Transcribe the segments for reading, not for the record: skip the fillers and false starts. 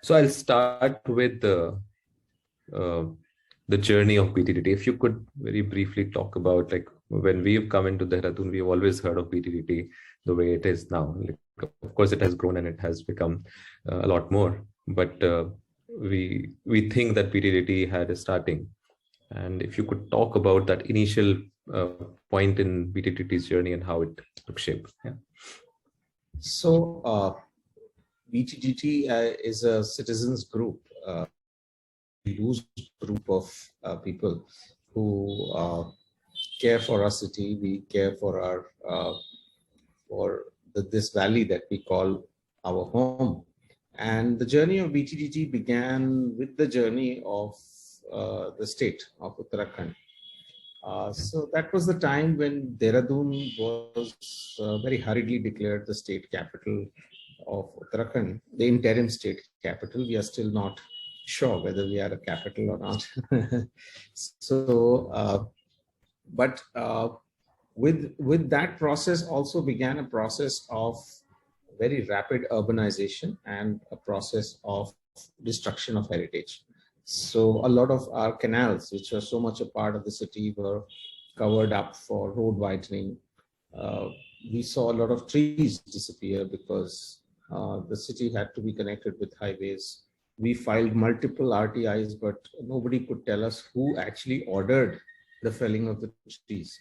So I'll start with uh, the journey of BTTT. If you could very briefly talk about, like, when we've come into Dehradun, we've always heard of BTTT the way it is now. Like, of course, it has grown and it has become a lot more. But we think that BTTT had a starting. And if you could talk about that initial uh, point in BTTT's journey and how it took shape. Yeah. So, BTGT is a citizens group, loose group of people who care for our city. We care for our this valley that we call our home. And the journey of BTGT began with the journey of the state of Uttarakhand. So that was the time when Dehradun was very hurriedly declared the state capital of Uttarakhand, the interim state capital. We are still not sure whether we are a capital or not. So, but with that process also began a process of very rapid urbanization and a process of destruction of heritage. So a lot of our canals, which were so much a part of the city, were covered up for road widening. We saw a lot of trees disappear because the city had to be connected with highways. We filed multiple RTIs, but nobody could tell us who actually ordered the felling of the trees.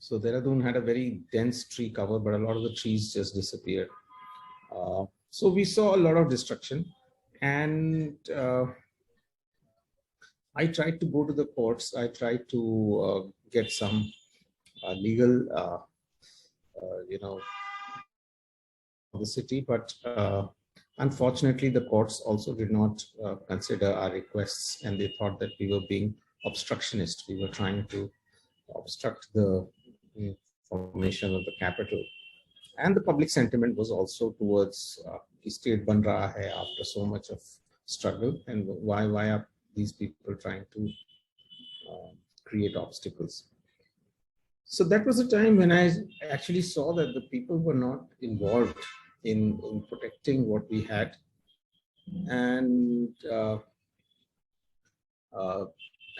So Dehradun had a very dense tree cover, but a lot of the trees just disappeared. So we saw a lot of destruction, and I tried to go to the courts. I tried to get some legal, the city, but unfortunately, the courts also did not consider our requests, and they thought that we were being obstructionist. We were trying to obstruct the formation of the capital. And the public sentiment was also towards state ban raha hai after so much of struggle, and why are these people trying to create obstacles. So that was a time when I actually saw that the people were not involved in protecting what we had, and uh,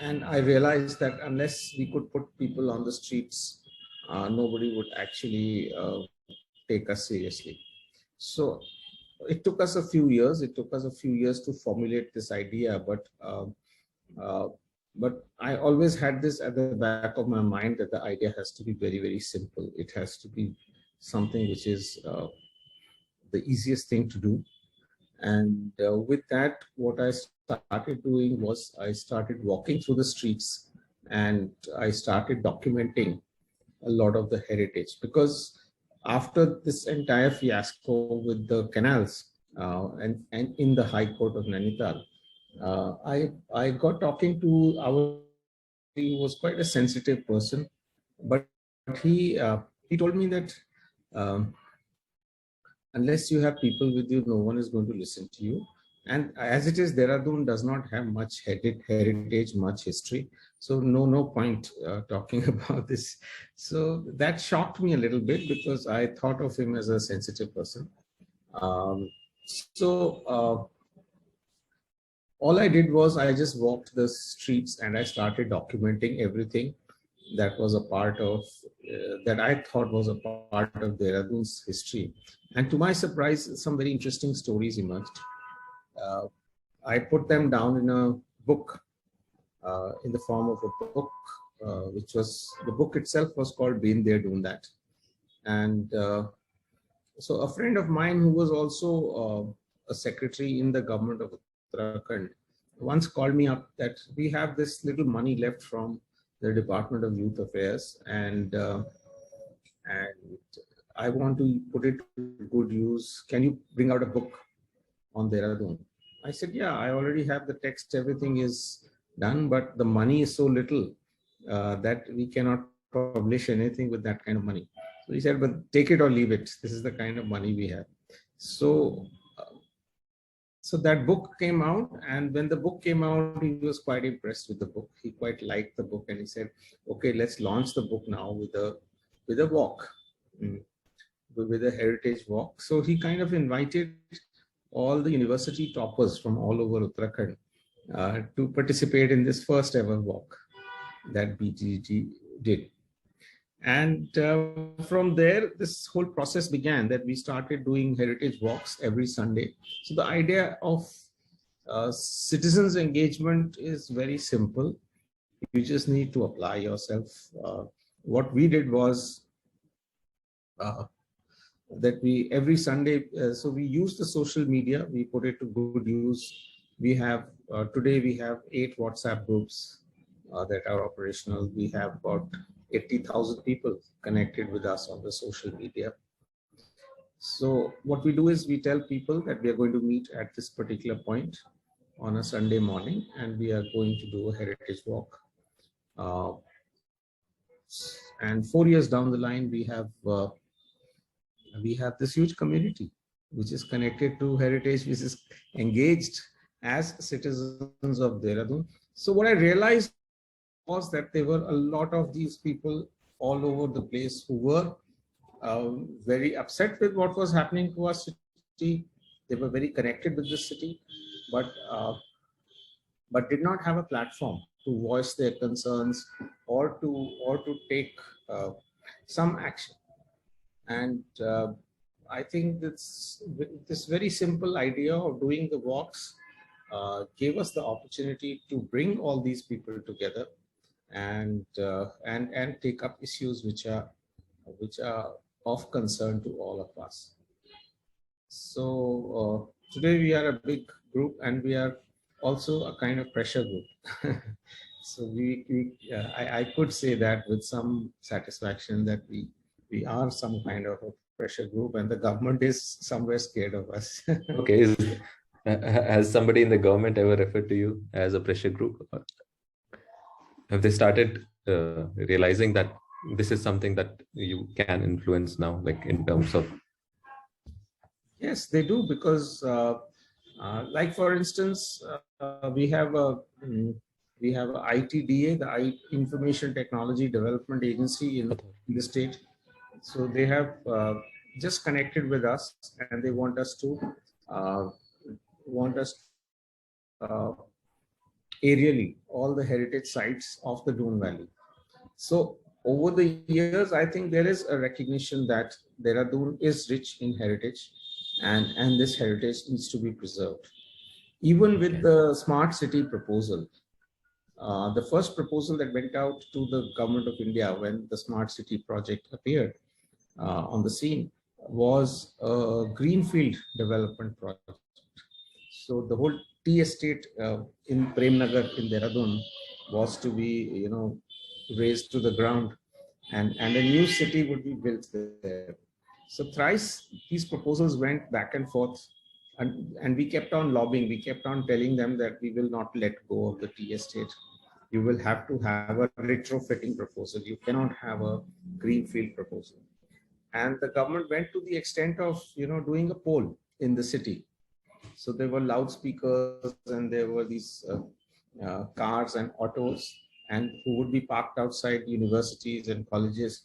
and I realized that unless we could put people on the streets, nobody would actually take us seriously. So it took us a few years. It took us a few years to formulate this idea, uh, but I always had this at the back of my mind that the idea has to be very, very simple. It has to be something which is the easiest thing to do. And with that, what I started doing was I started walking through the streets and I started documenting a lot of the heritage, because after this entire fiasco with the canals and in the High Court of Nainital, I got talking to our, he was quite a sensitive person, but he told me that um, unless you have people with you, no one is going to listen to you. And as it is, Dehradun does not have much heritage, much history. So no point talking about this. So that shocked me a little bit because I thought of him as a sensitive person. Um, so all I did was I just walked the streets and I started documenting everything that was a part of that I thought was a part of Dehradun's history. And to my surprise, some very interesting stories emerged. Uh, I put them down in a book, in the form of a book, which was the book itself was called Been There Doing That. And so a friend of mine who was also a secretary in the government of Uttarakhand once called me up that we have this little money left from the Department of Youth Affairs, and I want to put it to good use. Can you bring out a book on Dehradun? I said, yeah, I already have the text. Everything is done, but the money is so little that we cannot publish anything with that kind of money. So he said, but take it or leave it. This is the kind of money we have. So, so that book came out, and when the book came out, he was quite impressed with the book. He quite liked the book, and he said, "Okay, let's launch the book now with a walk, with a heritage walk." So he kind of invited all the university toppers from all over Uttarakhand to participate in this first ever walk that BTT did. And from there, this whole process began, that we started doing heritage walks every Sunday. So the idea of citizens engagement is very simple. You just need to apply yourself. What we did was that we every Sunday, so we use the social media, we put it to good use. We have today we have 8 WhatsApp groups that are operational. We have about 80,000 people connected with us on the social media. So what we do is we tell people that we are going to meet at this particular point on a Sunday morning, and we are going to do a heritage walk. And 4 years down the line, we have this huge community which is connected to heritage, which is engaged as citizens of Dehradun. So what I realized was that there were a lot of these people all over the place who were very upset with what was happening to our city. They were very connected with the city, but did not have a platform to voice their concerns or to take some action. And I think this very simple idea of doing the walks gave us the opportunity to bring all these people together and take up issues which are of concern to all of us. So today we are a big group, and we are also a kind of pressure group. So I could say that with some satisfaction that we are some kind of a pressure group, and the government is somewhere scared of us. Okay, has somebody in the government ever referred to you as a pressure group? Have they started realizing that this is something that you can influence now, like in terms of? Yes, they do, because like for instance, we have a ITDA, the Information Technology Development Agency in the state. So they have just connected with us, and they want us to aerially all the heritage sites of the Doon Valley. So over the years, I think there is a recognition that Dehradun is rich in heritage, and this heritage needs to be preserved. Even with the smart city proposal, the first proposal that went out to the government of India when the smart city project appeared on the scene was a greenfield development project. So the whole tea estate in Premnagar in Dehradun was to be, razed to the ground, and a new city would be built there. So thrice these proposals went back and forth, and we kept on lobbying. We kept on telling them that we will not let go of the tea estate. You will have to have a retrofitting proposal. You cannot have a greenfield proposal. And the government went to the extent of, doing a poll in the city. So there were loudspeakers, and there were these cars and autos, and who would be parked outside universities and colleges.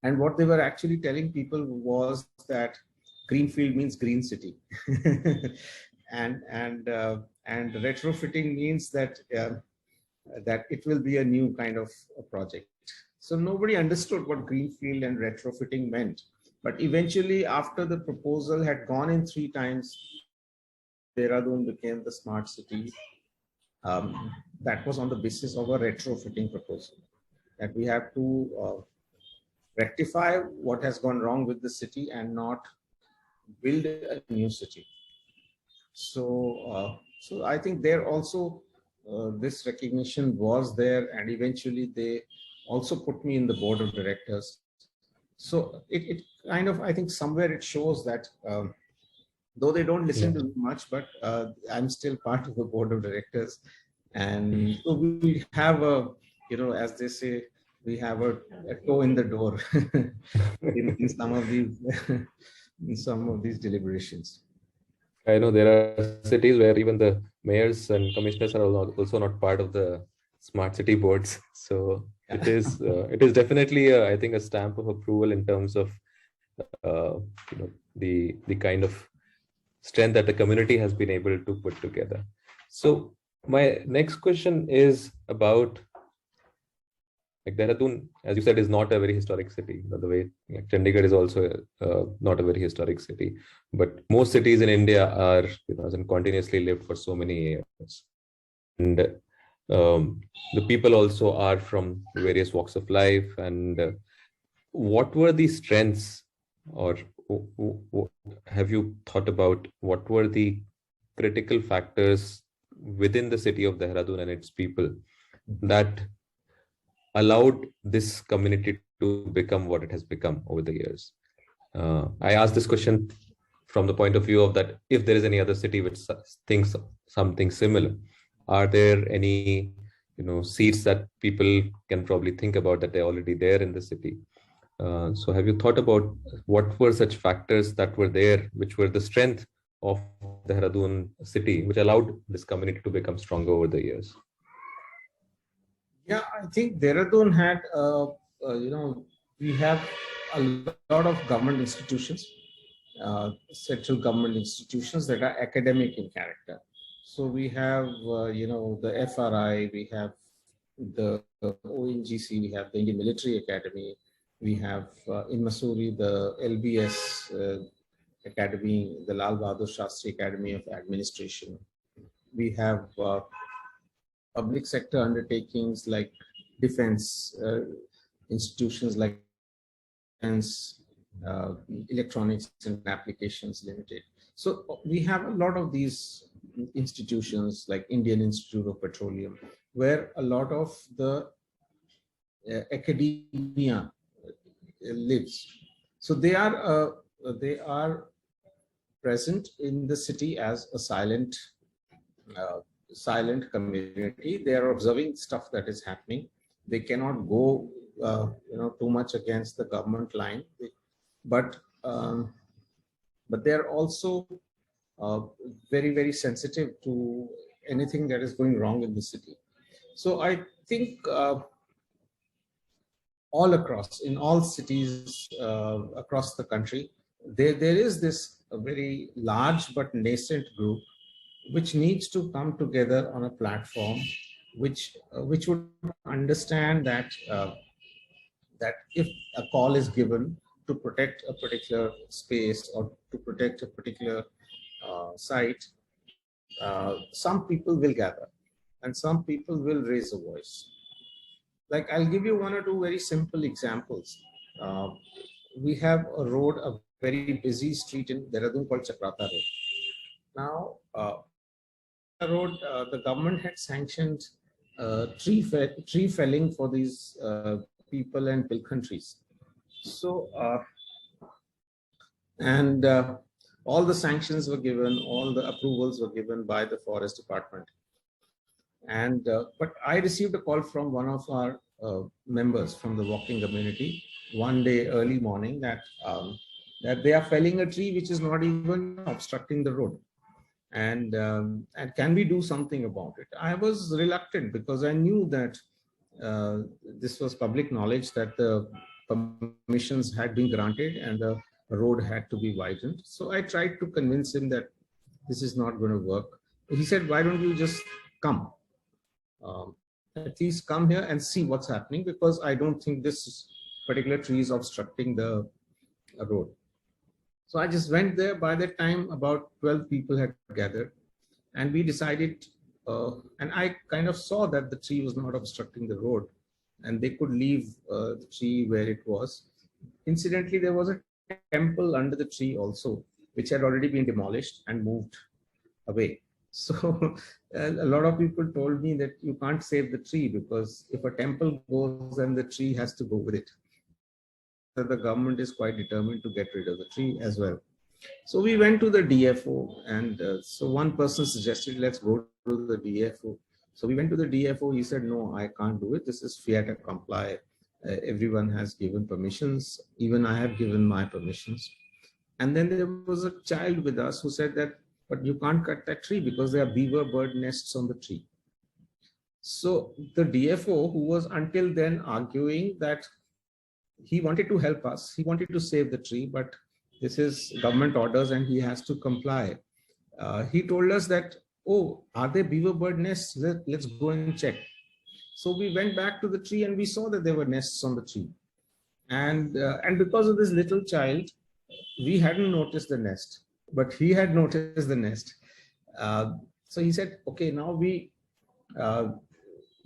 And what they were actually telling people was that greenfield means green city, and retrofitting means that it will be a new kind of a project. So nobody understood what greenfield and retrofitting meant. But eventually, after the proposal had gone in 3 times, Dehradun became the smart city. That was on the basis of a retrofitting proposal, that we have to rectify what has gone wrong with the city and not build a new city. So, so I think there also this recognition was there, and eventually they also put me in the board of directors. So it kind of, I think somewhere it shows that though they don't listen to me much, but I'm still part of the board of directors. And so we have a, as they say, we have a toe in the door in some of these deliberations. I know there are cities where even the mayors and commissioners are also not part of the smart city boards. So it is definitely I think a stamp of approval in terms of the kind of strength that the community has been able to put together. So my next question is about, like, Dehradun, as you said, is not a very historic city. By the way, like, Chandigarh is also not a very historic city. But most cities in India are, and continuously lived for so many years. And the people also are from various walks of life. And what were the strengths, or have you thought about what were the critical factors within the city of Dehradun and its people that allowed this community to become what it has become over the years? I asked this question from the point of view of that if there is any other city which thinks something similar, are there any seeds that people can probably think about that they're already there in the city? So have you thought about what were such factors that were there, which were the strength of the Dehradun city, which allowed this community to become stronger over the years? Yeah, I think Dehradun had, we have a lot of government institutions, central government institutions that are academic in character. So we have, the FRI, we have the ONGC, we have the Indian Military Academy, we have in Mussoorie the LBS Academy, the Lal Bahadur Shastri Academy of Administration. We have public sector undertakings like defense institutions like defense, Electronics and Applications Limited. So we have a lot of these institutions like Indian Institute of Petroleum, where a lot of the academia lives. So they are present in the city as a silent community. They are observing stuff that is happening. They cannot go too much against the government line, but they are also very, very sensitive to anything that is going wrong in the city. So I think all across, in all cities across the country, there is this very large but nascent group which needs to come together on a platform which would understand that that if a call is given to protect a particular space or to protect a particular site, some people will gather and some people will raise a voice. Like, I'll give you one or two very simple examples. We have a road, a very busy street in Dehradun called Chakrata Road. Now, road, the government had sanctioned tree felling for these people and pilgrim trees. So, all the sanctions were given, all the approvals were given by the forest department. And but I received a call from one of our members from the walking community one day early morning that they are felling a tree which is not even obstructing the road. And can we do something about it? I was reluctant because I knew that this was public knowledge that the permissions had been granted and the road had to be widened. So I tried to convince him that this is not going to work. He said, why don't you just come? At least come here and see what's happening, because I don't think this particular tree is obstructing the road. So I just went there. By that time, about 12 people had gathered, and we decided, and I kind of saw that the tree was not obstructing the road and they could leave the tree where it was. Incidentally, there was a temple under the tree also, which had already been demolished and moved away. So a lot of people told me that you can't save the tree, because if a temple goes, then the tree has to go with it. So the government is quite determined to get rid of the tree as well. So we went to the DFO, and so one person suggested, let's go to the DFO. So we went to the DFO. He said, no, I can't do it. This is fiat comply. Everyone has given permissions. Even I have given my permissions. And then there was a child with us who said that, but you can't cut that tree because there are beaver bird nests on the tree. So the DFO, who was until then arguing that he wanted to help us, he wanted to save the tree, but this is government orders and he has to comply. he told us that, oh, are there beaver bird nests? Let's go and check. So we went back to the tree and we saw that there were nests on the tree. And because of this little child, we hadn't noticed the nest, but he had noticed the nest. So he said, okay, now uh,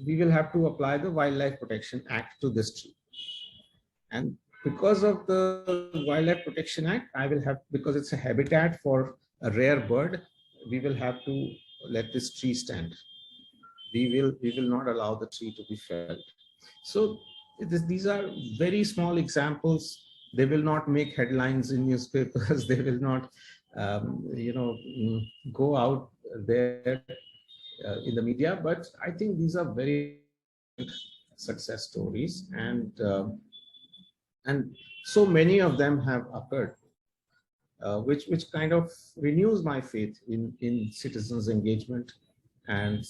we will have to apply the Wildlife Protection Act to this tree. And because of the Wildlife Protection Act, I will have, because it's a habitat for a rare bird, we will have to let this tree stand. We will not allow the tree to be felled. So these are very small examples. They will not make headlines in newspapers. They will not, go out there in the media. But I think these are very success stories, and so many of them have occurred, which kind of renews my faith in citizens' engagement and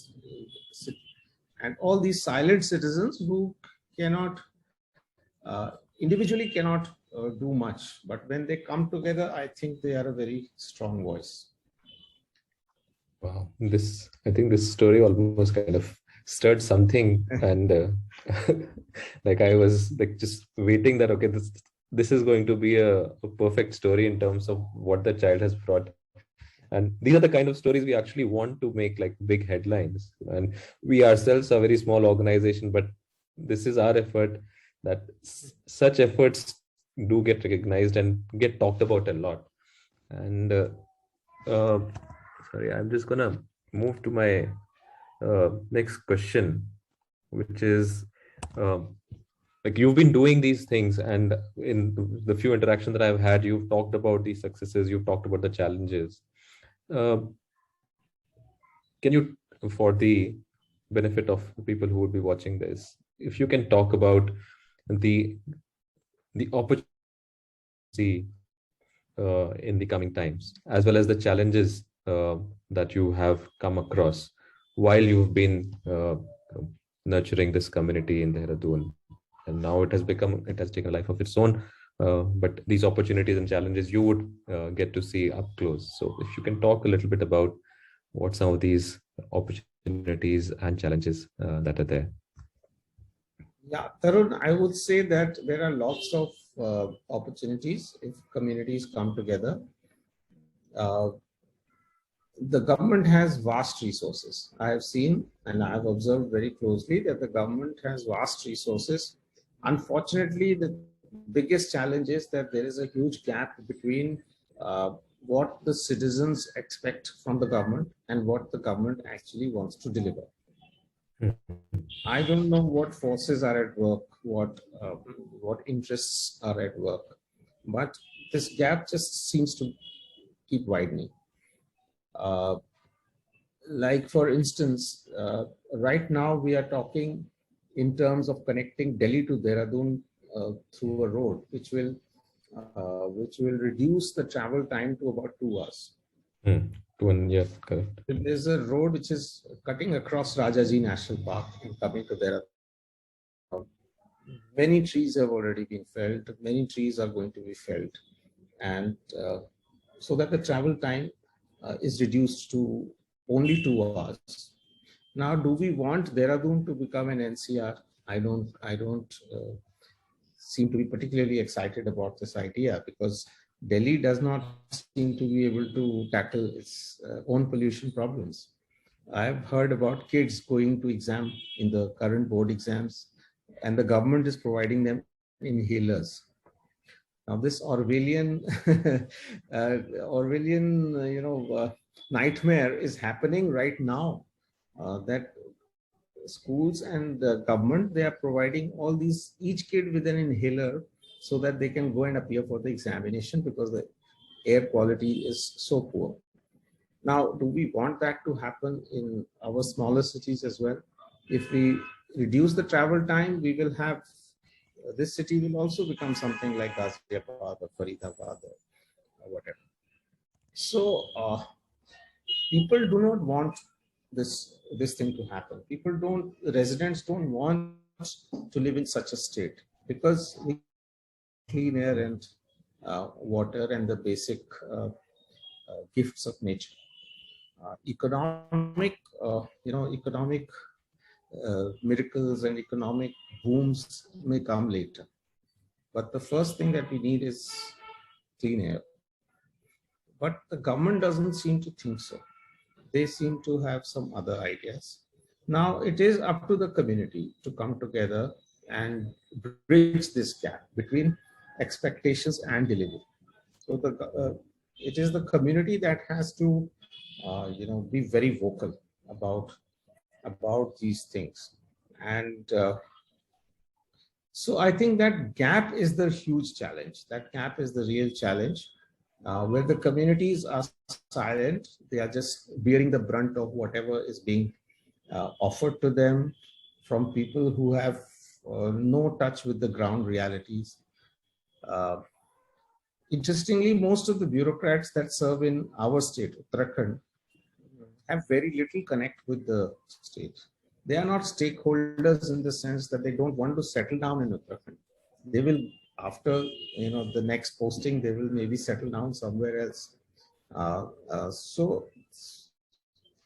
all these silent citizens who cannot individually cannot do much, but when they come together, I think they are a very strong voice. Wow, I think this story almost kind of stirred something, and like I was like just waiting that, okay, this is going to be a perfect story in terms of what the child has brought. And these are the kind of stories we actually want to make like big headlines. And we ourselves are a very small organization, but this is our effort, that such efforts do get recognized and get talked about a lot. And sorry, I'm just gonna move to my next question, which is like, you've been doing these things, and in the few interactions that I've had, you've talked about the successes, you've talked about the challenges. Can you, for the benefit of the people who would be watching this, if you can talk about the opportunity in the coming times, as well as the challenges that you have come across while you've been nurturing this community in Dehradun, and now it has taken a life of its own. But these opportunities and challenges you would get to see up close. So if you can talk a little bit about what some of these opportunities and challenges that are there. Yeah, Tarun, I would say that there are lots of opportunities if communities come together. The government has vast resources. I have seen and I have observed very closely that the government has vast resources. Unfortunately, the biggest challenge is that there is a huge gap between what the citizens expect from the government and what the government actually wants to deliver. I don't know what forces are at work, what interests are at work, but this gap just seems to keep widening. Like for instance, right now we are talking in terms of connecting Delhi to Dehradun through a road, which will reduce the travel time to about 2 hours. 1 year, correct. There's a road which is cutting across Rajaji National Park and coming to Dehradun. Many trees have already been felled. Many trees are going to be felled, and so that the travel time is reduced to only 2 hours. Now, do we want Dehradun to become an NCR? I don't seem to be particularly excited about this idea, because Delhi does not seem to be able to tackle its own pollution problems. I've heard about kids going to exam in the current board exams, and the government is providing them inhalers. Now, this Orwellian, nightmare is happening right now. That schools and the government, they are providing all these, each kid with an inhaler, so that they can go and appear for the examination, because the air quality is so poor. Now, do we want that to happen in our smaller cities as well? If we reduce the travel time, we will have, this city will also become something like Ghaziabad or Faridabad or whatever. So people do not want this thing to happen. Residents don't want to live in such a state, because we clean air and water and the basic gifts of nature. economic miracles and economic booms may come later. But the first thing that we need is clean air. But the government doesn't seem to think so. They seem to have some other ideas. Now it is up to the community to come together and bridge this gap between expectations and delivery. So it is the community that has to, be very vocal about these things. And so I think that gap is the huge challenge. That gap is the real challenge, where the communities are silent. They are just bearing the brunt of whatever is being offered to them from people who have no touch with the ground realities. Uh, Interestingly, most of the bureaucrats that serve in our state, Uttarakhand, have very little connect with the state. They are not stakeholders in the sense that they don't want to settle down in Uttarakhand. They will, after the next posting, they will maybe settle down somewhere else. So,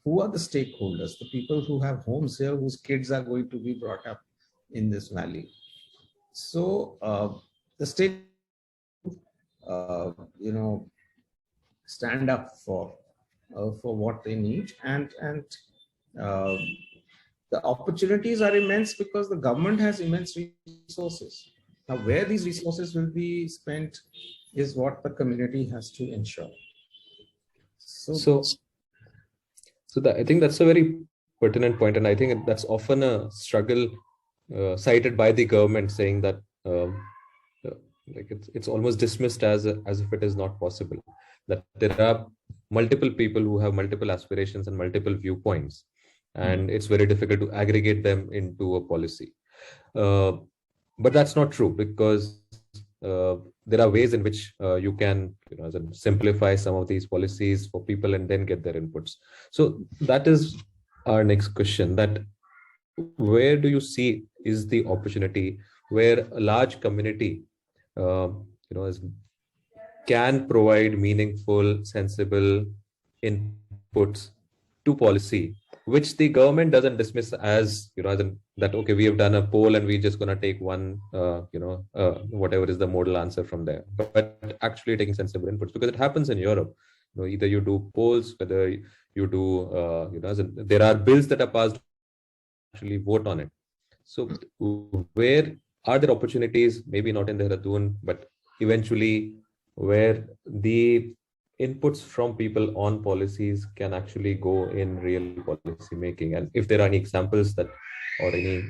who are the stakeholders? The people who have homes here, whose kids are going to be brought up in this valley. So, the state, uh, you know, stand up for what they need, and uh, the opportunities are immense because the government has immense resources. Now, where these resources will be spent is what the community has to ensure. So I think that's a very pertinent point, and I think that's often a struggle cited by the government, saying that like it's almost dismissed as if it is not possible, that there are multiple people who have multiple aspirations and multiple viewpoints, and it's very difficult to aggregate them into a policy. But that's not true, because there are ways in which you can simplify some of these policies for people and then get their inputs. So that is our next question, that where do you see is the opportunity where a large community can provide meaningful, sensible inputs to policy, which the government doesn't dismiss as that okay, we have done a poll and we're just going to take one whatever is the modal answer from there, but actually taking sensible inputs, because it happens in Europe. Either you do polls, whether you do there are bills that are passed, actually vote on it. So where are there opportunities, maybe not in Dehradun, but eventually, where the inputs from people on policies can actually go in real policy making? And if there are any examples that, or any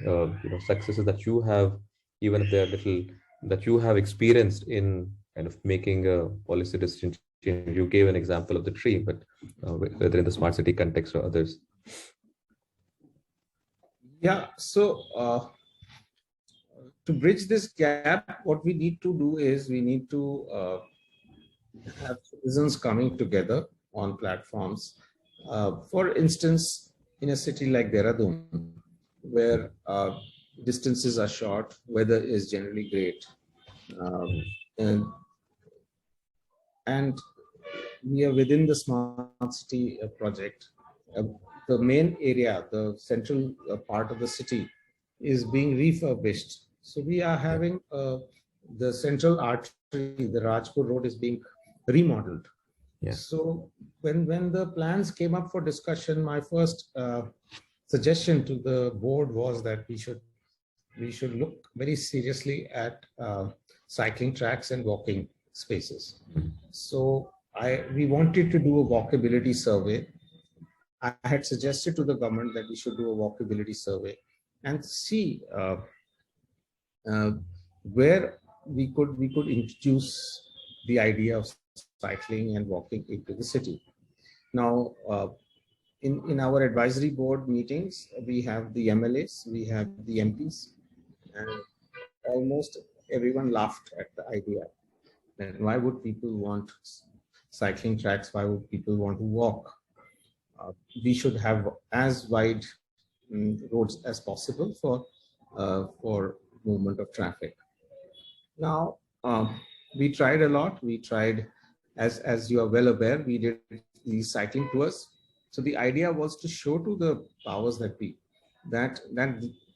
successes that you have, even if they're little, that you have experienced in kind of making a policy decision change. You gave an example of the tree, but whether in the smart city context or others. Yeah, so to bridge this gap, what we need to do is we need to have citizens coming together on platforms. For instance, in a city like Dehradun, where distances are short, weather is generally great, and we are within the smart city project. The main area, the central part of the city, is being refurbished. So we are having the central artery, the Rajpur Road, is being remodeled. Yeah. So when the plans came up for discussion, my first suggestion to the board was that we should look very seriously at cycling tracks and walking spaces. So we wanted to do a walkability survey. I had suggested to the government that we should do a walkability survey and see where we could introduce the idea of cycling and walking into the city. Now, in our advisory board meetings, we have the MLAs, we have the MPs, and almost everyone laughed at the idea. And why would people want cycling tracks? Why would people want to walk? We should have as wide roads as possible for movement of traffic. Now, we tried a lot. We tried, as you are well aware, we did these cycling tours. So the idea was to show to the powers that be that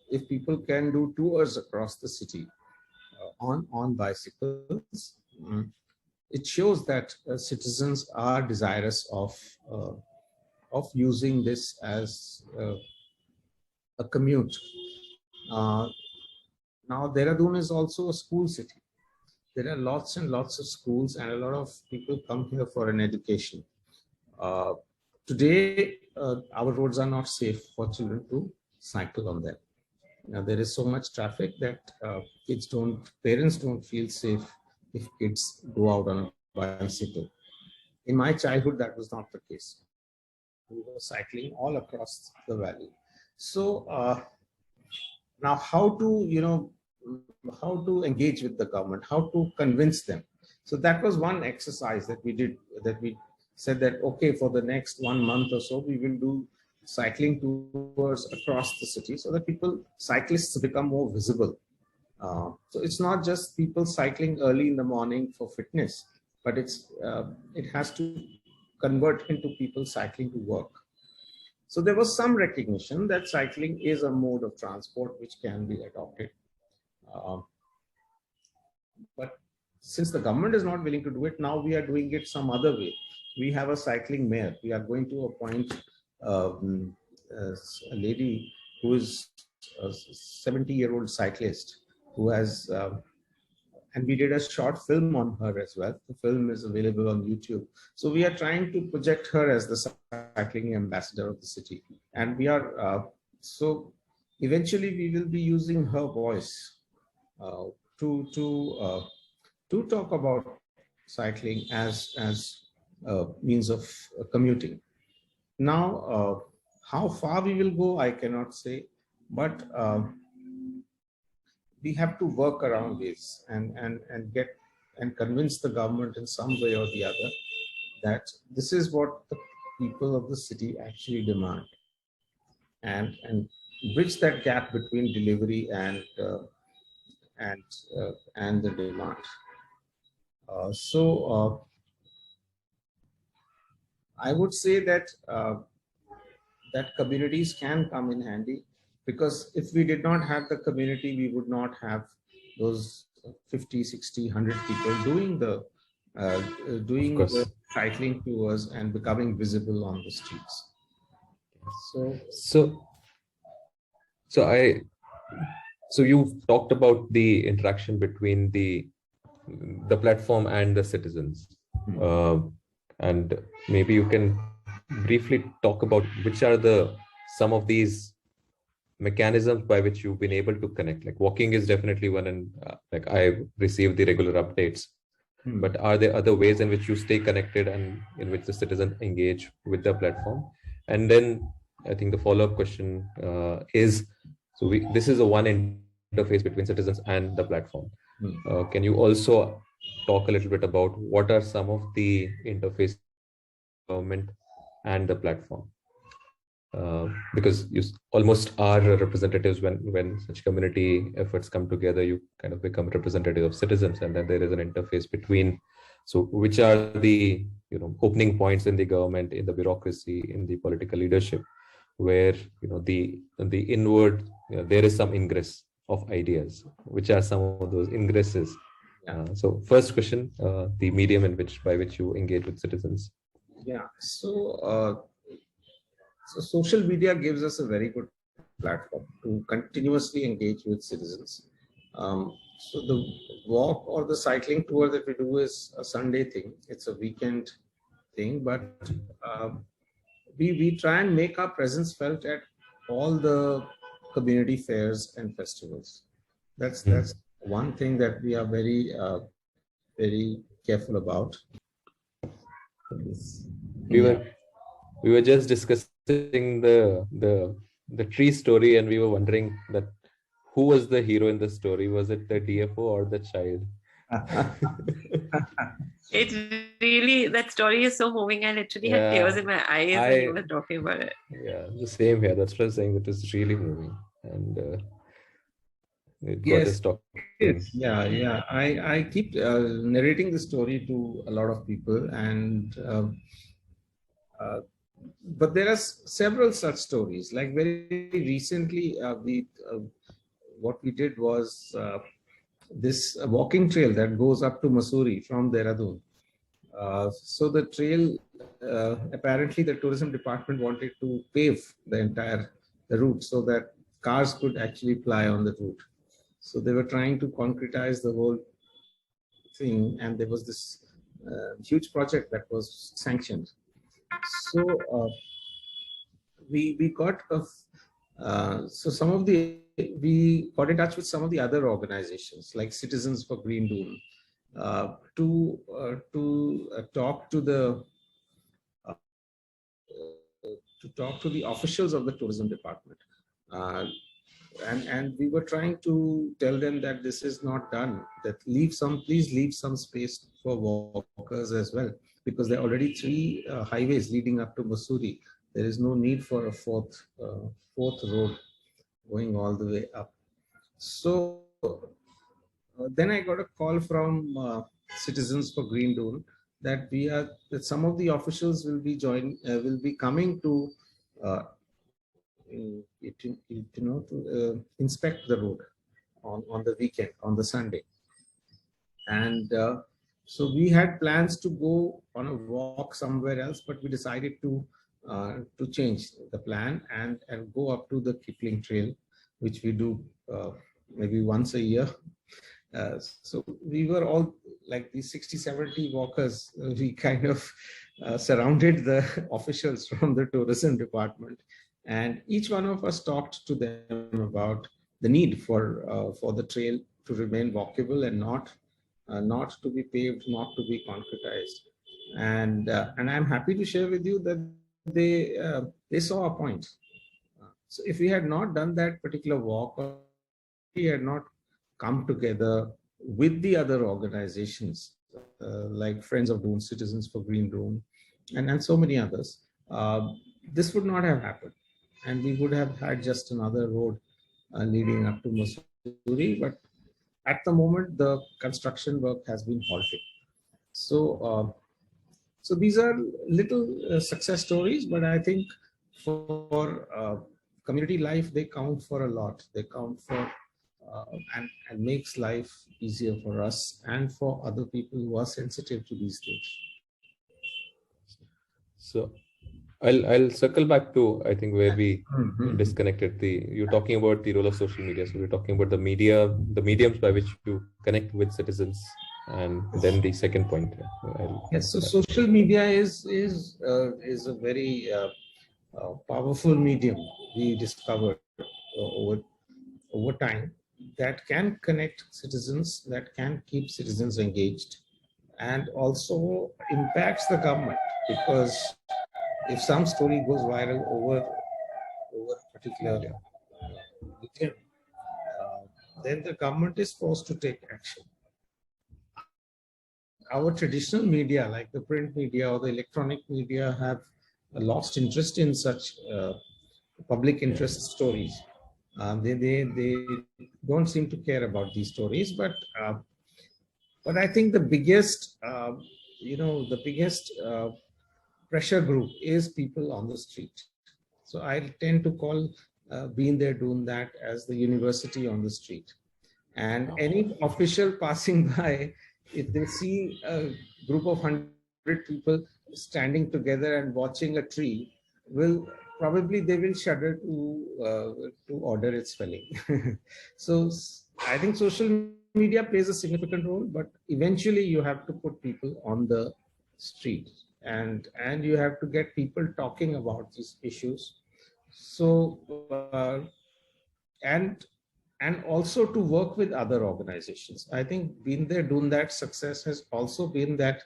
if people can do tours across the city on bicycles, it shows that citizens are desirous of using this as a commute. Now, Dehradun is also a school city. There are lots and lots of schools, and a lot of people come here for an education. Today, our roads are not safe for children to cycle on them. Now, there is so much traffic that parents don't feel safe if kids go out on a bicycle. In my childhood, that was not the case. We were cycling all across the valley. So now, how to engage with the government, how to convince them. So that was one exercise that we did, that we said that, okay, for the next 1 month or so, we will do cycling tours across the city so that cyclists become more visible. So it's not just people cycling early in the morning for fitness, but it has to convert into people cycling to work. So there was some recognition that cycling is a mode of transport which can be adopted. But since the government is not willing to do it, now we are doing it some other way. We have a cycling mayor. We are going to appoint a lady who is a 70-year-old cyclist who has, and we did a short film on her as well. The film is available on YouTube. So we are trying to project her as the cycling ambassador of the city. And we are, so eventually we will be using her voice to talk about cycling as means of commuting. Now, how far we will go, I cannot say, but we have to work around this and convince the government in some way or the other that this is what the people of the city actually demand, and bridge that gap between delivery and the demand. I would say that that communities can come in handy, because if we did not have the community, we would not have those 50, 60, 100 people doing the cycling tours and becoming visible on the streets. So you've talked about the interaction between the platform and the citizens. And maybe you can briefly talk about which are some of these mechanisms by which you've been able to connect. Like walking is definitely one, and like I receive the regular updates. But are there other ways in which you stay connected and in which the citizens engage with the platform? And then I think the follow-up question is, so this is a one interface between citizens and the platform. Can you also talk a little bit about what are some of the interface government and the platform? Because you almost are representatives when such community efforts come together, you kind of become representative of citizens, and then there is an interface between. So which are the opening points in the government, in the bureaucracy, in the political leadership, where the inward there is some ingress of ideas? Which are some of those ingresses? So first question, the medium by which you engage with citizens. Yeah, so social media gives us a very good platform to continuously engage with citizens. So the walk or the cycling tour that we do is a Sunday thing. It's a weekend thing, but we try and make our presence felt at all the community fairs and festivals. That's one thing that we are very very careful about. We were just discussing the tree story, and we were wondering that who was the hero in the story? Was it the DFO or the child? It's really, that story is so moving. I literally had tears in my eyes when you were talking about it. Yeah, the same here. That's what I was saying. It is really moving, and it got us talking. Yeah. I keep narrating the story to a lot of people, and but there are several such stories. Like very recently, what we did was this walking trail that goes up to Mussoorie from Dehradun. So the trail, apparently the tourism department wanted to pave the entire route so that cars could actually ply on the route. So they were trying to concretize the whole thing, and there was this huge project that was sanctioned. So we got so some of the we got in touch with some of the other organizations like Citizens for Green Dune to talk to the officials of the tourism department, and we were trying to tell them that this is not done, that please leave some space for walkers as well, because there are already 3 highways leading up to Mussoorie. There is no need for a fourth road going all the way up. So then I got a call from Citizens for Green Dune that some of the officials will be coming to inspect the road on the weekend, on the Sunday. And so we had plans to go on a walk somewhere else, but we decided to change the plan and go up to the Kipling Trail, which we do maybe once a year. So we were all like these 60-70 walkers. We kind of surrounded the officials from the tourism department, and each one of us talked to them about the need for the trail to remain walkable and not to be paved, not to be concretized. And I'm happy to share with you that they saw a point. So if we had not done that particular walk, or we had not come together with the other organizations like Friends of Dune, Citizens for Green Dune, and so many others, this would not have happened, and we would have had just another road leading up to Mussoorie. But at the moment, the construction work has been halted. So these are little success stories, but I think for community life, they count for a lot. They count for and makes life easier for us and for other people who are sensitive to these things. So I'll circle back to, I think, where we disconnected. You're talking about the role of social media. So we're talking about the mediums by which you connect with citizens, and then the second point. Yes, so social media is a very powerful medium we discovered over time, that can connect citizens, that can keep citizens engaged, and also impacts the government, because if some story goes viral over a particular medium, then the government is forced to take action. Our traditional media, like the print media or the electronic media, have lost interest in such public interest stories. They don't seem to care about these stories, but I think the biggest pressure group is people on the street. So I tend to call Been There Dune that as the university on the street. And any official passing by, if they see a group of 100 people standing together and watching a tree, they will shudder to order its felling. So I think social media plays a significant role, but eventually you have to put people on the street, and you have to get people talking about these issues. So and also to work with other organizations. I think Been There Dune that success has also been that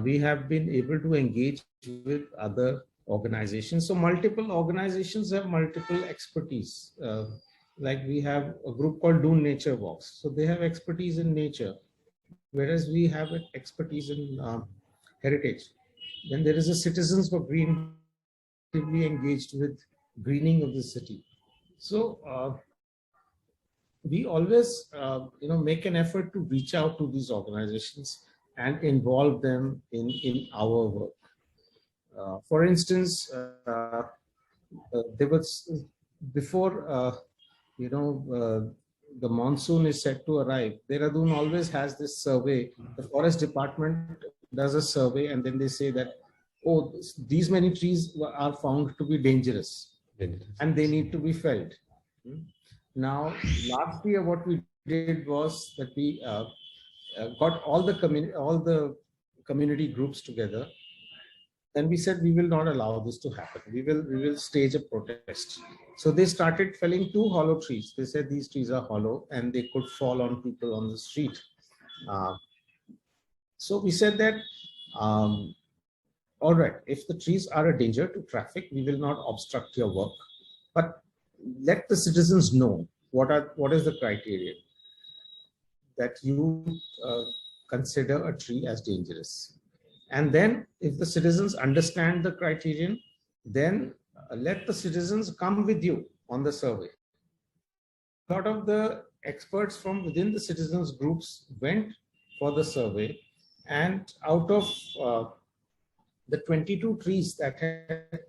we have been able to engage with other organizations. So multiple organizations have multiple expertise. Like we have a group called Dune Nature Walks. So they have expertise in nature, whereas we have expertise in heritage. Then there is a Citizens for Green, actively engaged with greening of the city. So we always make an effort to reach out to these organizations and involve them in our work. For instance, there was before the monsoon is set to arrive. Dehradun always has this survey. The forest department does a survey, and then they say that, oh, these many trees are found to be dangerous, and they need to be felled. Now, last year, what we did was that we got all the community groups together. Then we said we will not allow this to happen. We will stage a protest. So they started felling 2 hollow trees. They said these trees are hollow and they could fall on people on the street. So we said that, all right, if the trees are a danger to traffic, we will not obstruct your work, but let the citizens know what is the criteria that you consider a tree as dangerous. And then if the citizens understand the criterion, then let the citizens come with you on the survey. A lot of the experts from within the citizens groups went for the survey, and out of the 22 trees that had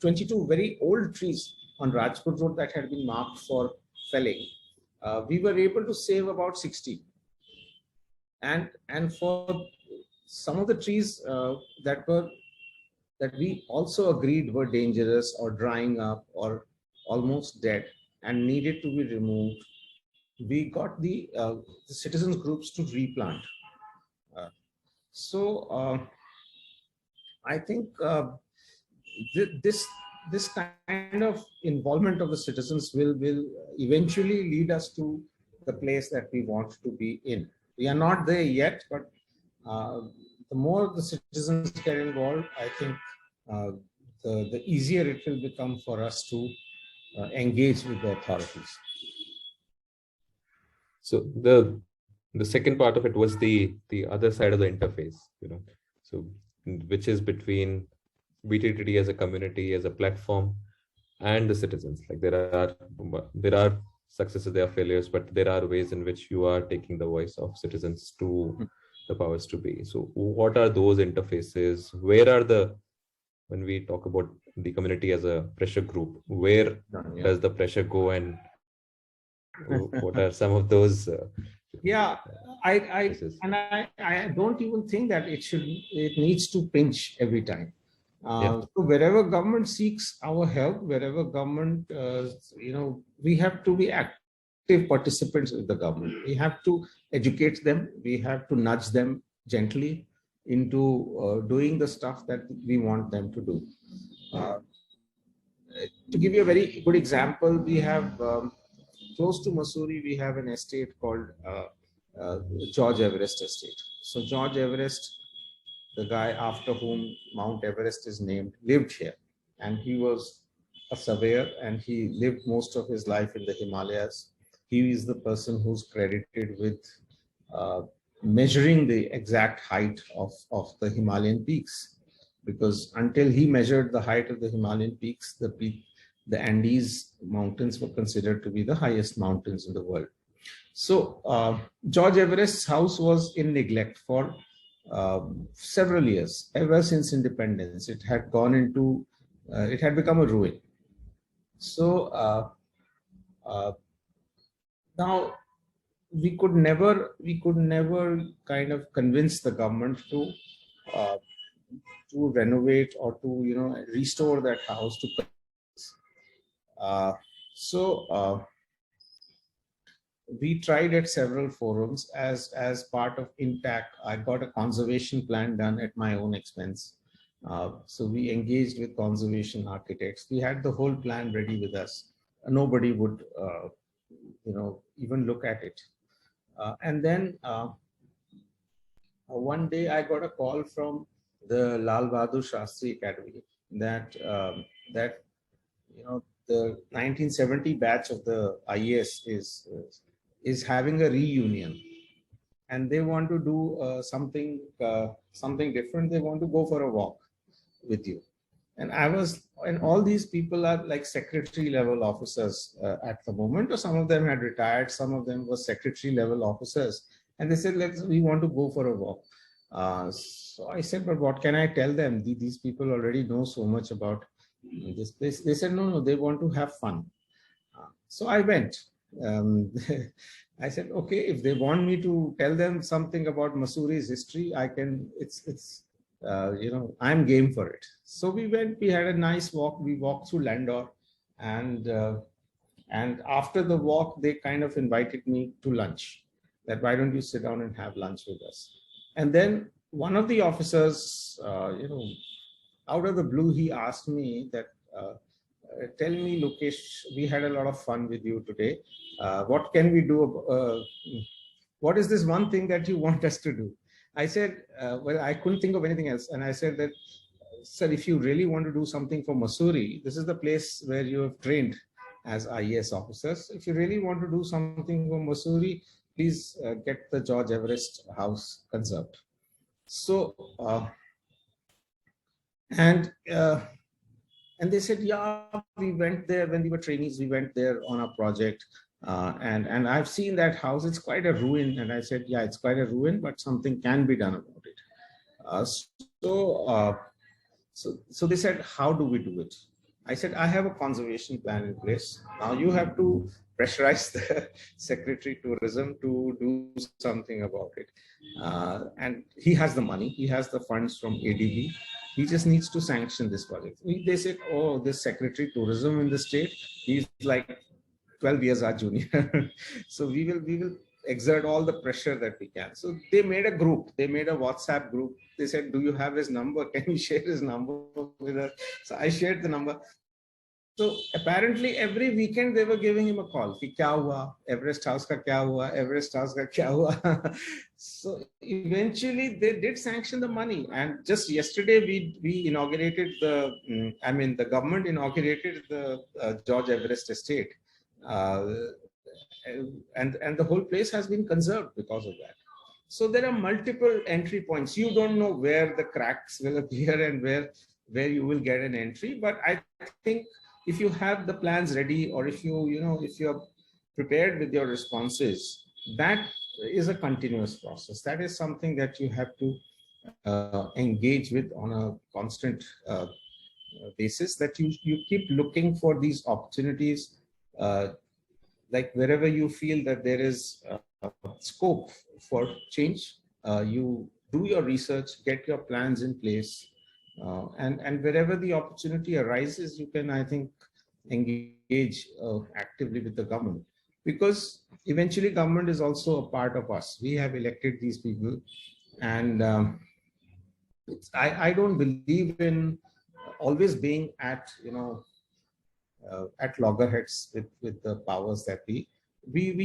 22 very old trees on Rajput Road that had been marked for felling, we were able to save about 60. And for some of the trees that we also agreed were dangerous or drying up or almost dead and needed to be removed, we got the citizens groups to replant. I think this kind of involvement of the citizens will eventually lead us to the place that we want to be in. We are not there yet, but the more the citizens get involved, I think the easier it will become for us to engage with the authorities. So the second part of it was the other side of the interface, so which is between BTTT as a community, as a platform, and the citizens. Like there are successes, there are failures, but there are ways in which you are taking the voice of citizens to the powers to be. So what are those interfaces? Where are when we talk about the community as a pressure group, where does the pressure go, and what are some of those? I don't even think that it needs to pinch every time. So wherever government seeks our help, wherever government, we have to be active participants with the government. We have to educate them. We have to nudge them gently into doing the stuff that we want them to do. To give you a very good example, we have close to Mussoorie, we have an estate called George Everest Estate. So George Everest, the guy after whom Mount Everest is named, lived here, and he was a surveyor, and he lived most of his life in the Himalayas. He is the person who's credited with measuring the exact height of the Himalayan peaks, because until he measured the height of the Himalayan peaks, the Andes mountains were considered to be the highest mountains in the world. So George Everest's house was in neglect for several years. Ever since independence, it had become a ruin. So now we could never kind of convince the government to renovate or to restore that house to. We tried at several forums. As part of INTAC, I got a conservation plan done at my own expense. So we engaged with conservation architects. We had the whole plan ready with us. Nobody would, even look at it. And then one day I got a call from the Lal Bahadur Shastri Academy that the 1970 batch of the IAS is having a reunion, and they want to do something different. They want to go for a walk with you. And all these people are like secretary level officers at the moment, or some of them had retired, some of them were secretary level officers. And they said, we want to go for a walk. So I said, but what can I tell them? These people already know so much about this place. They said, no, they want to have fun. So I went. Um, I said, okay, if they want me to tell them something about Mussoorie's history, I can. I'm game for it. So we went. We had a nice walk. We walked through Landor, and after the walk, they kind of invited me to lunch. That why don't you sit down and have lunch with us? And then one of the officers, out of the blue, he asked me that, tell me, Lokesh, we had a lot of fun with you today. What can we do? What is this one thing that you want us to do? I said, well, I couldn't think of anything else. And I said that, sir, if you really want to do something for Mussoorie, this is the place where you have trained as IAS officers. If you really want to do something for Mussoorie, please get the George Everest House conserved. So, and they said, yeah, we went there when we were trainees. We went there on a project, and I've seen that house. It's quite a ruin. And I said, yeah, it's quite a ruin, but something can be done about it. So they said, how do we do it? I said, I have a conservation plan in place. Now you have to pressurize the Secretary Tourism to do something about it. And he has the money. He has the funds from ADB. He just needs to sanction this project. They said, oh, this Secretary Tourism in the state, he's like 12 years our junior. So we will exert all the pressure that we can. So they made a group. They made a WhatsApp group. They said, do you have his number? Can you share his number with us? So I shared the number. So apparently every weekend they were giving him a call. Ki kya hua? Everest House ka kya hua? Everest House ka kya hua? So eventually they did sanction the money. And just yesterday we inaugurated the government inaugurated the George Everest Estate. And the whole place has been conserved because of that. So there are multiple entry points. You don't know where the cracks will appear and where you will get an entry. But I think if you have the plans ready, or if you're prepared with your responses, that is a continuous process. That is something that you have to engage with on a constant basis, that you keep looking for these opportunities, like wherever you feel that there is scope for change, you do your research, get your plans in place, and wherever the opportunity arises, you can, I think, engage actively with the government, because eventually government is also a part of us. We have elected these people, and I don't believe in always being at loggerheads with the powers that we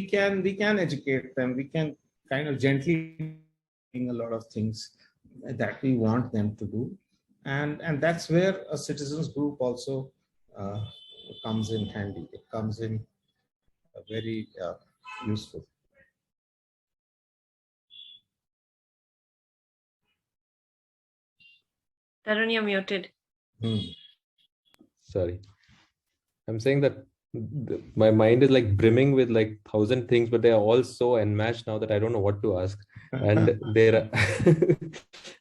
can educate them. We can kind of gently do a lot of things that we want them to do, and that's where a citizens group also comes in handy. It comes in very useful. Tarun, you're muted. Sorry. I'm saying that my mind is like brimming with like 1,000 things, but they are all so enmeshed now that I don't know what to ask. And there,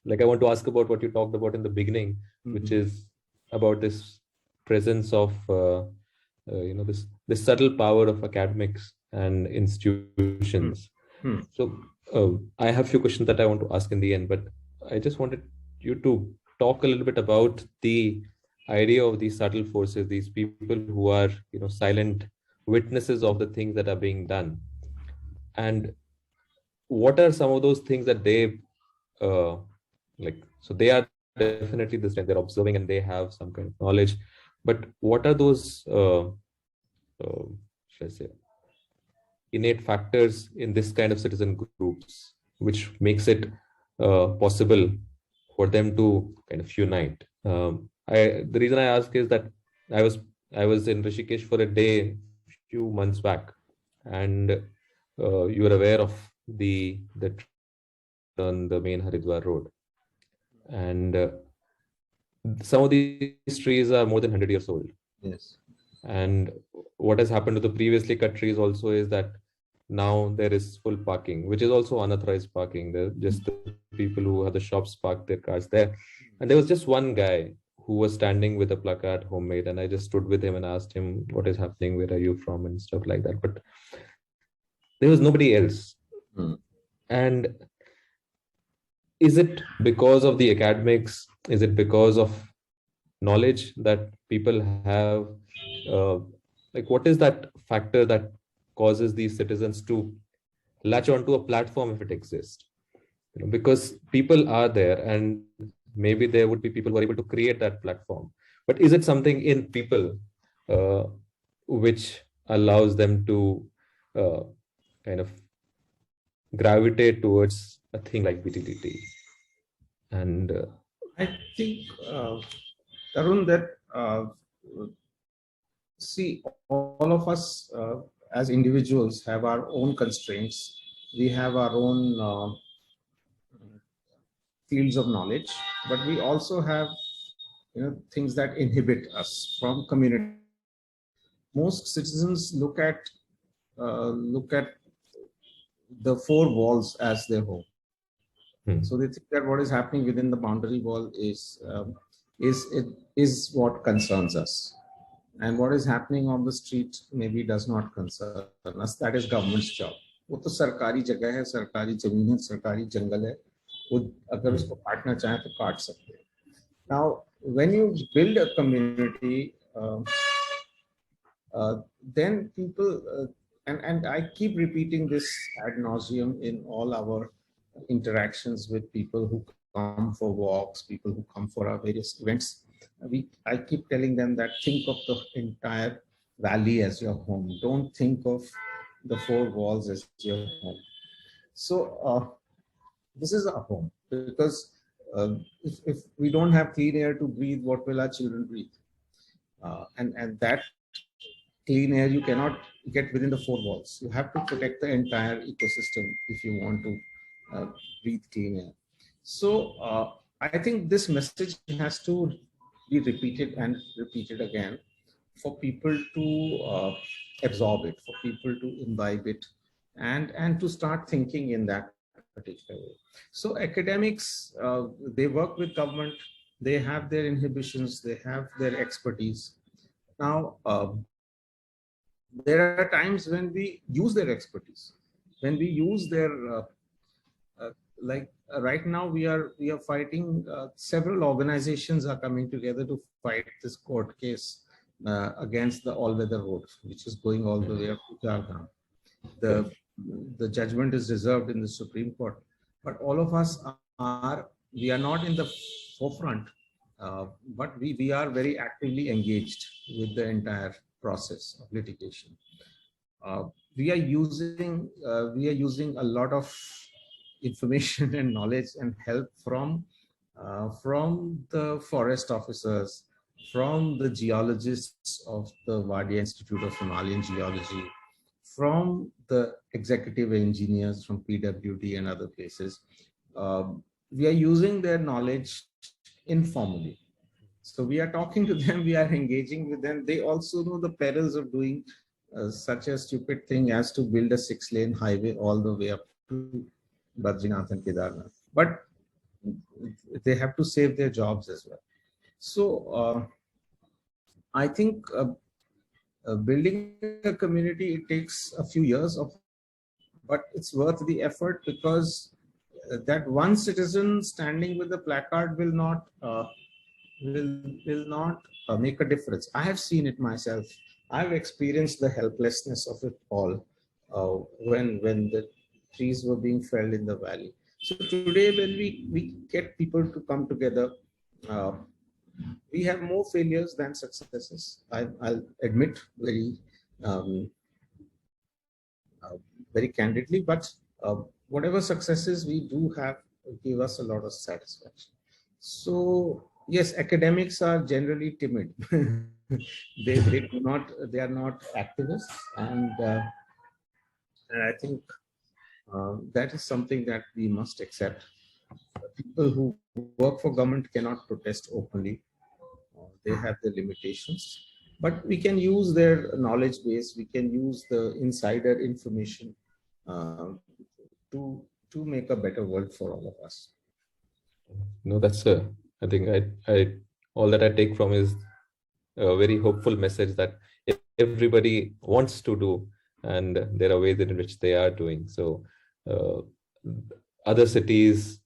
like I want to ask about what you talked about in the beginning, which is about this presence of this subtle power of academics and institutions. So I have a few questions that I want to ask in the end, but I just wanted you to talk a little bit about the idea of these subtle forces, these people who are silent witnesses of the things that are being done, and what are some of those things that they like. So they are definitely this, they're observing and they have some kind of knowledge, but what are those should I say innate factors in this kind of citizen groups which makes it possible for them to kind of unite? The reason I ask is that I was in Rishikesh for a day a few months back, and you are aware of the on the main Haridwar road, and some of these trees are more than 100 years old. Yes. And what has happened to the previously cut trees also is that now there is full parking, which is also unauthorized parking. There just the people who have the shops park their cars there. And there was just one guy who was standing with a placard, homemade, and I just stood with him and asked him, what is happening, where are you from, and stuff like that. But there was nobody else. And is it because of the academics? Is it because of knowledge that people have? Like, what is that factor that causes these citizens to latch onto a platform if it exists? Because people are there, and maybe there would be people who are able to create that platform. But is it something in people which allows them to kind of gravitate towards a thing like BTTT? And I think, Tarun, that see, all of us as individuals have our own constraints. We have our own fields of knowledge, but we also have, things that inhibit us from community. Most citizens look at the four walls as their home. So they think that what is happening within the boundary wall is what concerns us, and what is happening on the street maybe does not concern us. That is government's job. वो तो सरकारी जगह है, सरकारी जमीन है, सरकारी जंगल है, वो अगर उसको काटना चाहे तो काट सकते हैं. Now, when you build a community, then people and I keep repeating this ad nauseum in all our interactions with people who come for walks, people who come for our various events. I keep telling them that think of the entire valley as your home. Don't think of the four walls as your home. So this is our home, because if we don't have clean air to breathe, what will our children breathe? And that clean air you cannot get within the four walls. You have to protect the entire ecosystem if you want to breathe clean air. So I think this message has to be repeated and repeated again for people to absorb it, for people to imbibe it, and to start thinking in that particular way. So academics, they work with government, they have their inhibitions, they have their expertise. Now, there are times when we use their expertise, when we use their right now we are fighting. Several organizations are coming together to fight this court case against the all-weather road, which is going all the way up to Jharkhand. The judgment is reserved in the Supreme Court, but all of us we are not in the forefront, but we are very actively engaged with the entire process of litigation. We are using a lot of information and knowledge and help from the forest officers, from the geologists of the Wadia Institute of Himalayan Geology, from the executive engineers from PWD and other places. We are using their knowledge informally. So we are talking to them, we are engaging with them. They also know the perils of doing such a stupid thing as to build a 6-lane highway all the way up to Badrinath and Kedarnath. But they have to save their jobs as well. So I think building a community, it takes a few years but it's worth the effort, because that one citizen standing with the placard will not make a difference. I have seen it myself. I've experienced the helplessness of it all when the trees were being felled in the valley. So today, when we get people to come together, we have more failures than successes. I'll admit very candidly, but whatever successes we do have give us a lot of satisfaction. So yes, academics are generally timid. they are not activists, and I think that is something that we must accept. People who work for government cannot protest openly. They have their limitations, but we can use their knowledge base. We can use the insider information to make a better world for all of us. No, that's I think I all that I take from is a very hopeful message that everybody wants to do, and there are ways in which they are doing. So other cities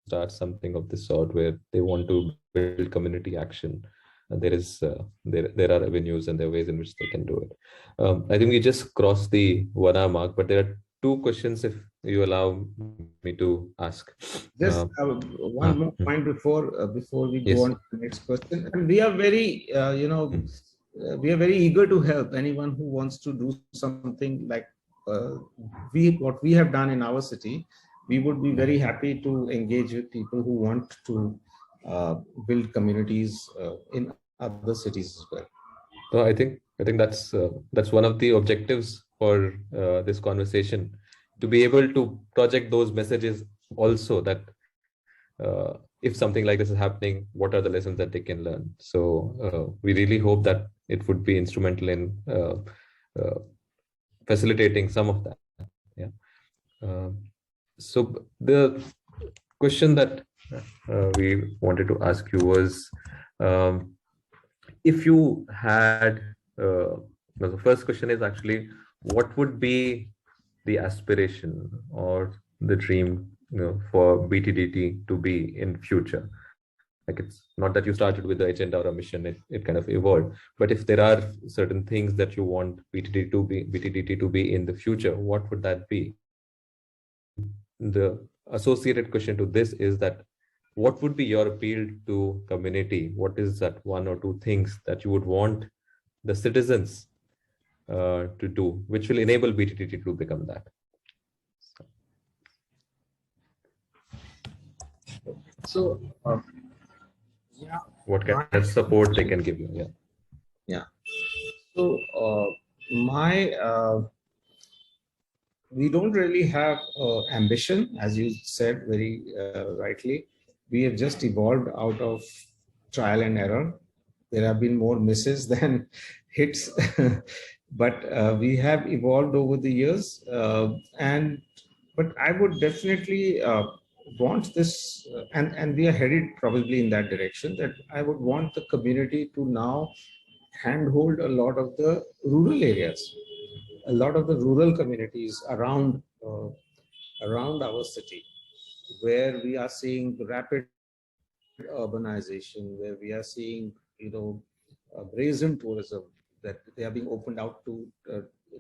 start something of this sort where they want to build community action. And there are avenues and there are ways in which they can do it. I think we just crossed the 1 hour mark, but there are two questions if you allow me to ask. Just one more point before we go on to the next question. And we are very, we are very eager to help anyone who wants to do something like what we have done in our city. We would be very happy to engage with people who want to build communities in other cities as well. So I think that's one of the objectives for this conversation, to be able to project those messages also, that if something like this is happening, what are the lessons that they can learn. So we really hope that it would be instrumental in facilitating some of that. Yeah. So the question that we wanted to ask you was, if you had, the first question is actually, what would be the aspiration or the dream, for BTDT to be in future? Like, it's not that you started with the agenda or a mission, it kind of evolved. But if there are certain things that you want BTDT to be in the future, what would that be? The associated question to this is that, what would be your appeal to community? What is that one or two things that you would want the citizens to do, which will enable BTDT to become that? So, what kind of support they can give you? Yeah. So, we don't really have ambition, as you said very rightly. We have just evolved out of trial and error. There have been more misses than hits, but we have evolved over the years. But I would definitely want this, and we are headed probably in that direction, that I would want the community to now handhold a lot of the rural areas, a lot of the rural communities around our city, where we are seeing rapid urbanization, where we are seeing brazen tourism, that they are being opened out to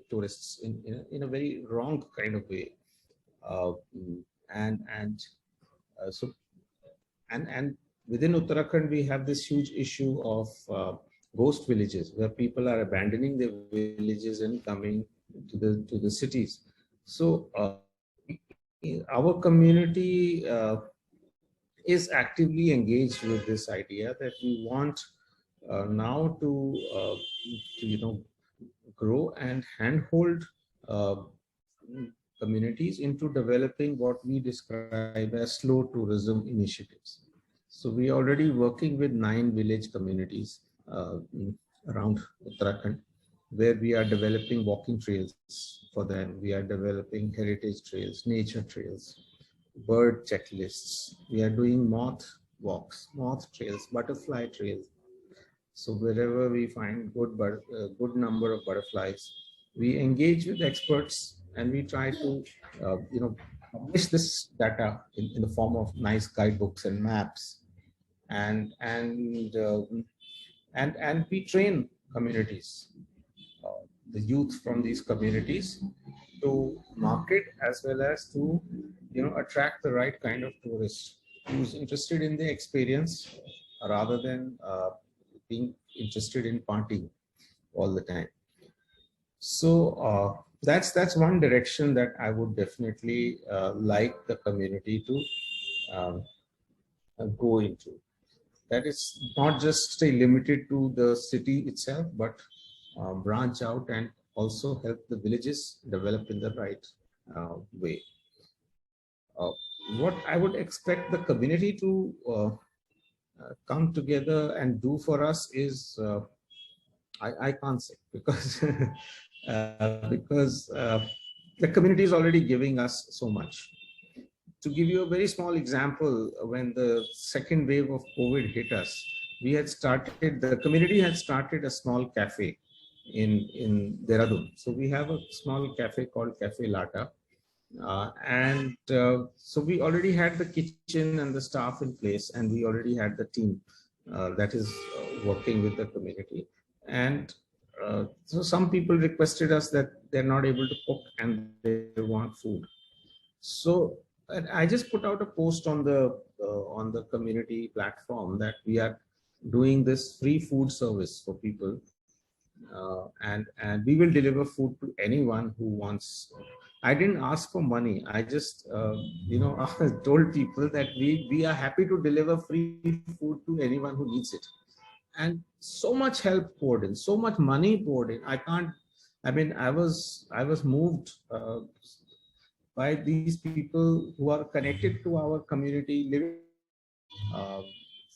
tourists in a very wrong kind of way, and within Uttarakhand we have this huge issue of ghost villages, where people are abandoning their villages and coming to the cities. So our community is actively engaged with this idea that we want now to grow and handhold communities into developing what we describe as slow tourism initiatives. So we are already working with 9 village communities around Uttarakhand, where we are developing walking trails for them. We are developing heritage trails, nature trails, bird checklists. We are doing moth walks, moth trails, butterfly trails. So wherever we find good number of butterflies, we engage with experts and we try to publish this data in the form of nice guidebooks and maps, and we train communities, the youth from these communities, to market as well as to attract the right kind of tourist who's interested in the experience rather than being interested in partying all the time. So that's one direction that I would definitely like the community to go into. That is not just stay limited to the city itself, but branch out and also help the villages develop in the right way. What I would expect the community to come together and do for us is, I can't say, because the community is already giving us so much. To give you a very small example, when the second wave of COVID hit us, the community had started a small cafe in Dehradun. So we have a small cafe called Cafe Lata. So we already had the kitchen and the staff in place, and we already had the team that is working with the community. And so some people requested us that they're not able to cook and they want food. So I just put out a post on the community platform that we are doing this free food service for people, and we will deliver food to anyone who wants. I didn't ask for money. I just told people that we are happy to deliver free food to anyone who needs it. And so much help poured in, so much money poured in. I was moved by these people who are connected to our community, living,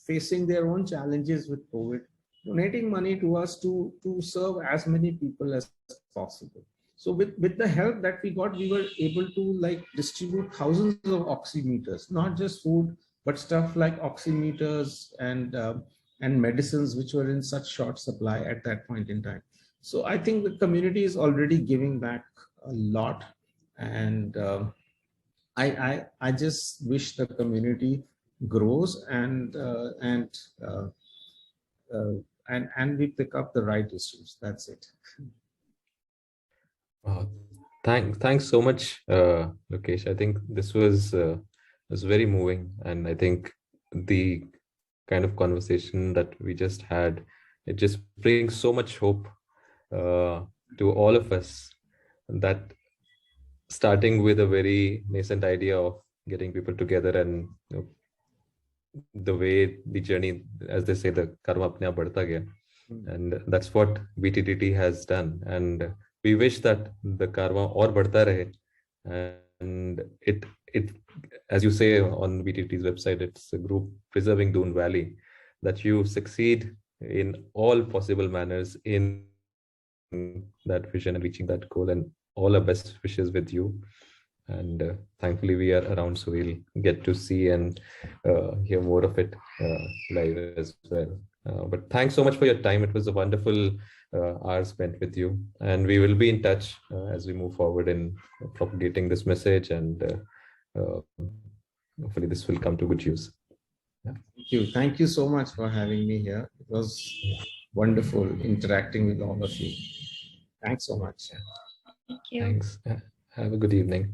facing their own challenges with COVID, donating money to us to serve as many people as possible. So with the help that we got, we were able to distribute thousands of oximeters, not just food, but stuff like oximeters and medicines, which were in such short supply at that point in time. So I think the community is already giving back a lot, and I just wish the community grows and we pick up the right issues. That's it. Thanks so much, Lokesh. I think this was very moving, and I think the kind of conversation that we just had, it just brings so much hope to all of us, that starting with a very nascent idea of getting people together, and the way the journey, as they say, the karma apne aap badhta gaya, and that's what BTTT has done. And we wish that the karma or badhta rahe, and it as you say on BTT's website, it's a group preserving Doon Valley, that you succeed in all possible manners in that vision and reaching that goal, and all our best wishes with you. And thankfully we are around, so we'll get to see and hear more of it live as well. But thanks so much for your time. It was a wonderful hour spent with you, and we will be in touch as we move forward in propagating this message, and hopefully this will come to good use. Thank you so much for having me here. It was wonderful interacting with all of you. Thanks so much. Thank you. Thanks. Have a good evening.